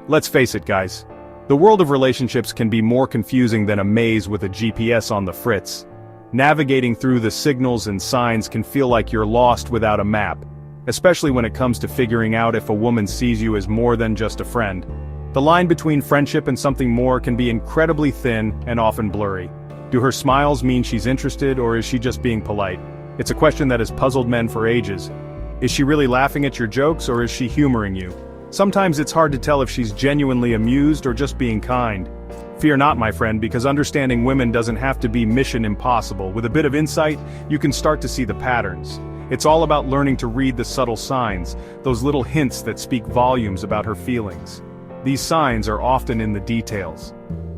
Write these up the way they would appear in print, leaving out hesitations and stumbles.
Let's face it, guys. The world of relationships can be more confusing than a maze with a GPS on the fritz. Navigating through the signals and signs can feel like you're lost without a map, especially when it comes to figuring out if a woman sees you as more than just a friend. The line between friendship and something more can be incredibly thin and often blurry. Do her smiles mean she's interested, or is she just being polite? It's a question that has puzzled men for ages. Is she really laughing at your jokes, or is she humoring you? Sometimes it's hard to tell if she's genuinely amused or just being kind. Fear not, my friend, because understanding women doesn't have to be mission impossible. With a bit of insight, you can start to see the patterns. It's all about learning to read the subtle signs, those little hints that speak volumes about her feelings. These signs are often in the details.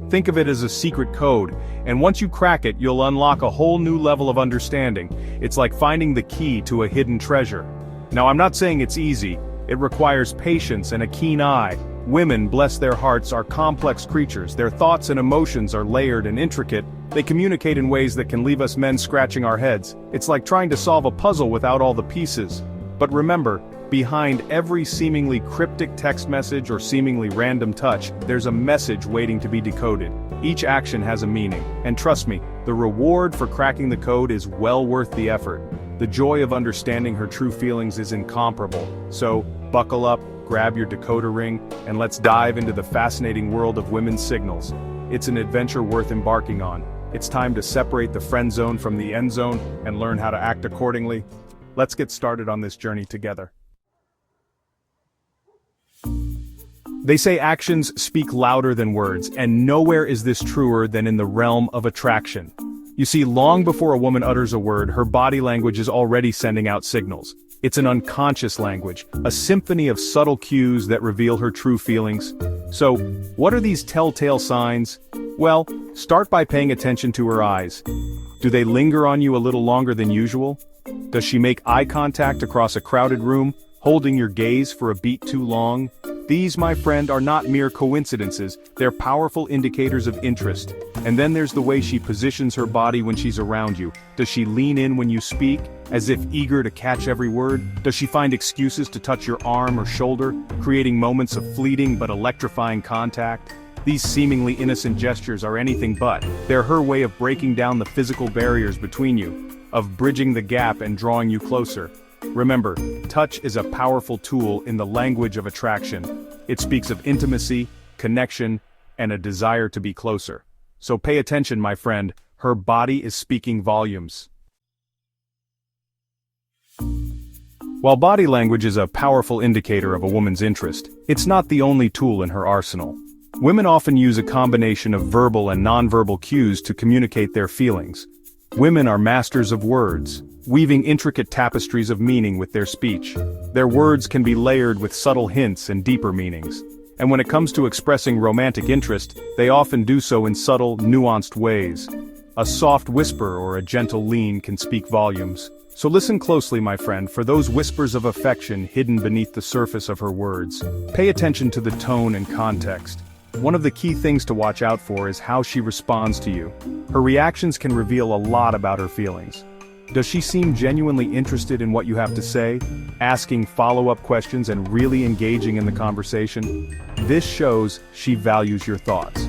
Think of it as a secret code, and once you crack it, you'll unlock a whole new level of understanding. It's like finding the key to a hidden treasure. Now, I'm not saying it's easy. It requires patience and a keen eye. Women, bless their hearts, are complex creatures. Their thoughts and emotions are layered and intricate. They communicate in ways that can leave us men scratching our heads. It's like trying to solve a puzzle without all the pieces. But remember, behind every seemingly cryptic text message or seemingly random touch, there's a message waiting to be decoded. Each action has a meaning, and trust me, the reward for cracking the code is well worth the effort. The joy of understanding her true feelings is incomparable. So, buckle up, grab your decoder ring, and let's dive into the fascinating world of women's signals. It's an adventure worth embarking on. It's time to separate the friend zone from the end zone and learn how to act accordingly. Let's get started on this journey together. They say actions speak louder than words, and nowhere is this truer than in the realm of attraction. You see, long before a woman utters a word, her body language is already sending out signals. It's an unconscious language, a symphony of subtle cues that reveal her true feelings. So, what are these telltale signs? Well, start by paying attention to her eyes. Do they linger on you a little longer than usual? Does she make eye contact across a crowded room, holding your gaze for a beat too long? These, my friend, are not mere coincidences, they're powerful indicators of interest. And then there's the way she positions her body when she's around you. Does she lean in when you speak, as if eager to catch every word? Does she find excuses to touch your arm or shoulder, creating moments of fleeting but electrifying contact? These seemingly innocent gestures are anything but. They're her way of breaking down the physical barriers between you, of bridging the gap and drawing you closer. Remember, touch is a powerful tool in the language of attraction. It speaks of intimacy, connection, and a desire to be closer. So pay attention, my friend, her body is speaking volumes. While body language is a powerful indicator of a woman's interest, it's not the only tool in her arsenal. Women often use a combination of verbal and nonverbal cues to communicate their feelings. Women are masters of words, weaving intricate tapestries of meaning with their speech. Their words can be layered with subtle hints and deeper meanings. And when it comes to expressing romantic interest, they often do so in subtle, nuanced ways. A soft whisper or a gentle lean can speak volumes. So listen closely, my friend, for those whispers of affection hidden beneath the surface of her words. Pay attention to the tone and context. One of the key things to watch out for is how she responds to you. Her reactions can reveal a lot about her feelings. Does she seem genuinely interested in what you have to say, asking follow-up questions and really engaging in the conversation? This shows she values your thoughts.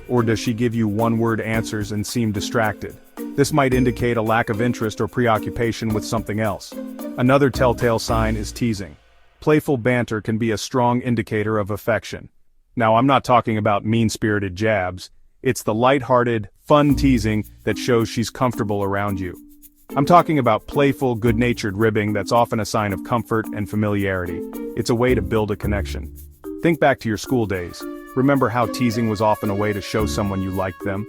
Or does she give you one-word answers and seem distracted? This might indicate a lack of interest or preoccupation with something else. Another telltale sign is teasing. Playful banter can be a strong indicator of affection. Now, I'm not talking about mean-spirited jabs. It's the light-hearted, fun teasing that shows she's comfortable around you. I'm talking about playful, good-natured ribbing that's often a sign of comfort and familiarity. It's a way to build a connection. Think back to your school days. Remember how teasing was often a way to show someone you liked them?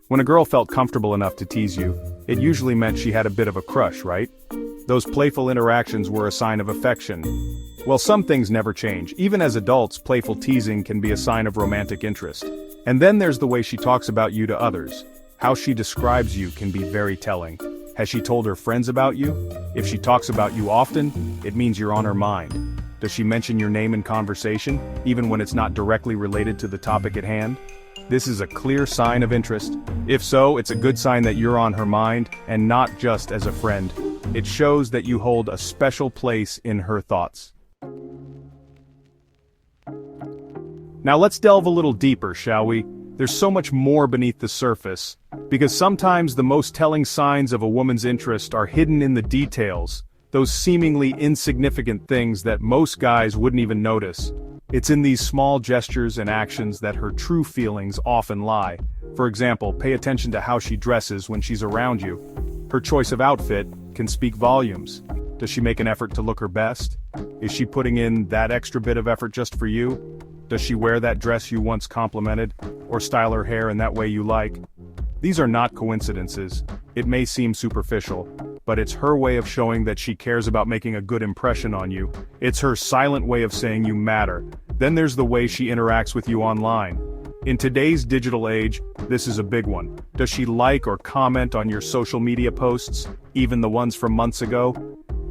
When a girl felt comfortable enough to tease you, it usually meant she had a bit of a crush, right? Those playful interactions were a sign of affection. Well, some things never change. Even as adults, playful teasing can be a sign of romantic interest. And then there's the way she talks about you to others. How she describes you can be very telling. Has she told her friends about you? If she talks about you often, it means you're on her mind. Does she mention your name in conversation, even when it's not directly related to the topic at hand? This is a clear sign of interest. If so, it's a good sign that you're on her mind, and not just as a friend. It shows that you hold a special place in her thoughts. Now let's delve a little deeper, shall we? There's so much more beneath the surface, because sometimes the most telling signs of a woman's interest are hidden in the details, those seemingly insignificant things that most guys wouldn't even notice. It's in these small gestures and actions that her true feelings often lie. For example, pay attention to how she dresses when she's around you. Her choice of outfit can speak volumes. Does she make an effort to look her best? Is she putting in that extra bit of effort just for you? Does she wear that dress you once complimented, or style her hair in that way you like? These are not coincidences. It may seem superficial, but it's her way of showing that she cares about making a good impression on you. It's her silent way of saying you matter. Then there's the way she interacts with you online. In today's digital age, this is a big one. Does she like or comment on your social media posts, even the ones from months ago?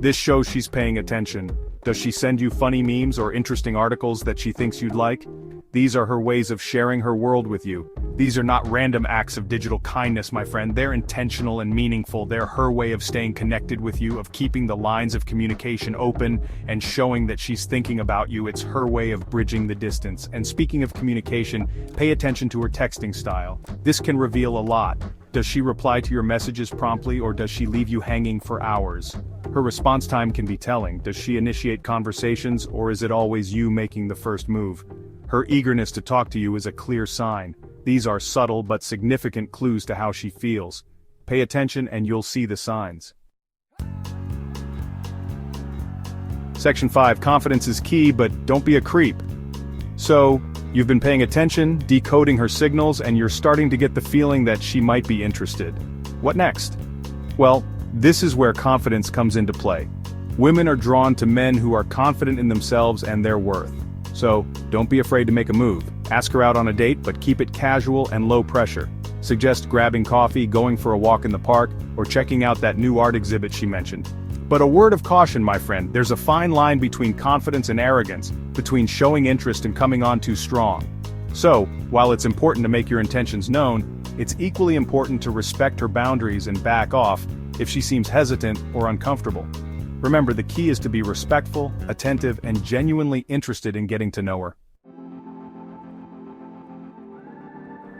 This shows she's paying attention. Does she send you funny memes or interesting articles that she thinks you'd like? These are her ways of sharing her world with you. These are not random acts of digital kindness, my friend. They're intentional and meaningful. They're her way of staying connected with you, of keeping the lines of communication open and showing that she's thinking about you. It's her way of bridging the distance. And speaking of communication, pay attention to her texting style. This can reveal a lot. Does she reply to your messages promptly, or does she leave you hanging for hours? Her response time can be telling. Does she initiate conversations, or is it always you making the first move? Her eagerness to talk to you is a clear sign. These are subtle but significant clues to how she feels. Pay attention and you'll see the signs. Section 5. Confidence is key, but don't be a creep. So, you've been paying attention, decoding her signals, and you're starting to get the feeling that she might be interested. What next? Well, this is where confidence comes into play. Women are drawn to men who are confident in themselves and their worth. So, don't be afraid to make a move. Ask her out on a date, but keep it casual and low pressure. Suggest grabbing coffee, going for a walk in the park, or checking out that new art exhibit she mentioned. But a word of caution, my friend, there's a fine line between confidence and arrogance, between showing interest and coming on too strong. So, while it's important to make your intentions known, it's equally important to respect her boundaries and back off if she seems hesitant or uncomfortable. Remember, the key is to be respectful, attentive, and genuinely interested in getting to know her.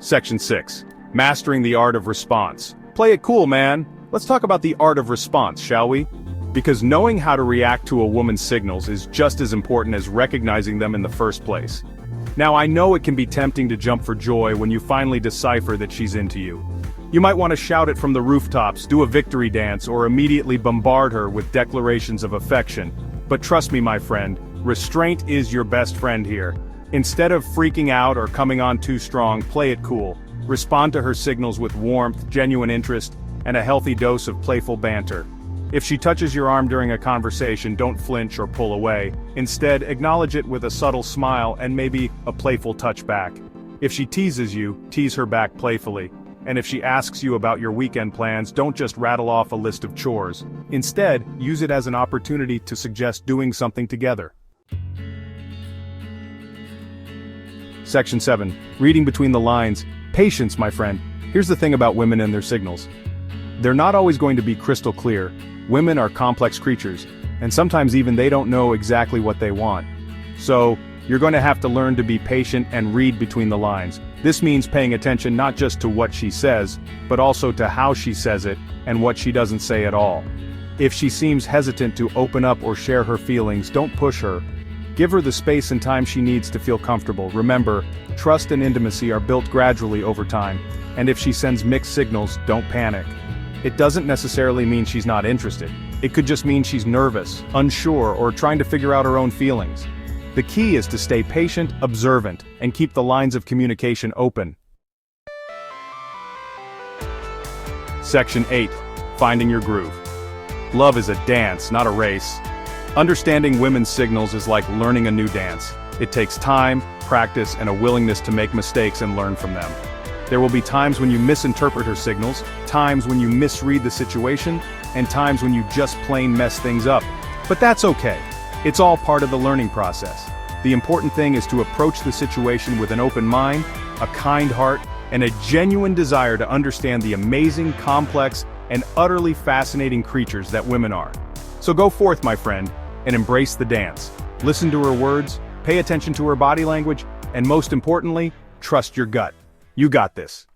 Section 6. Mastering the art of response. Play it cool, man. Let's talk about the art of response, shall we? Because knowing how to react to a woman's signals is just as important as recognizing them in the first place. Now, I know it can be tempting to jump for joy when you finally decipher that she's into you. You might want to shout it from the rooftops, do a victory dance, or immediately bombard her with declarations of affection. But trust me, my friend, restraint is your best friend here. Instead of freaking out or coming on too strong, play it cool. Respond to her signals with warmth, genuine interest, and a healthy dose of playful banter. If she touches your arm during a conversation, don't flinch or pull away. Instead, acknowledge it with a subtle smile and maybe a playful touch back. If she teases you, tease her back playfully. And if she asks you about your weekend plans, don't just rattle off a list of chores. Instead, use it as an opportunity to suggest doing something together. Section 7. Reading between the lines. Patience, my friend. Here's the thing about women and their signals. They're not always going to be crystal clear. Women are complex creatures, and sometimes even they don't know exactly what they want. So, you're going to have to learn to be patient and read between the lines. This means paying attention not just to what she says, but also to how she says it, and what she doesn't say at all. If she seems hesitant to open up or share her feelings, don't push her. Give her the space and time she needs to feel comfortable. Remember, trust and intimacy are built gradually over time, and if she sends mixed signals, don't panic. It doesn't necessarily mean she's not interested. It could just mean she's nervous, unsure, or trying to figure out her own feelings. The key is to stay patient, observant, and keep the lines of communication open. Section 8. Finding your groove. Love is a dance, not a race. Understanding women's signals is like learning a new dance. It takes time, practice, and a willingness to make mistakes and learn from them. There will be times when you misinterpret her signals, times when you misread the situation, and times when you just plain mess things up. But that's okay. It's all part of the learning process. The important thing is to approach the situation with an open mind, a kind heart, and a genuine desire to understand the amazing, complex, and utterly fascinating creatures that women are. So go forth, my friend, and embrace the dance. Listen to her words, Pay attention to her body language, and most importantly, trust your gut. You got this.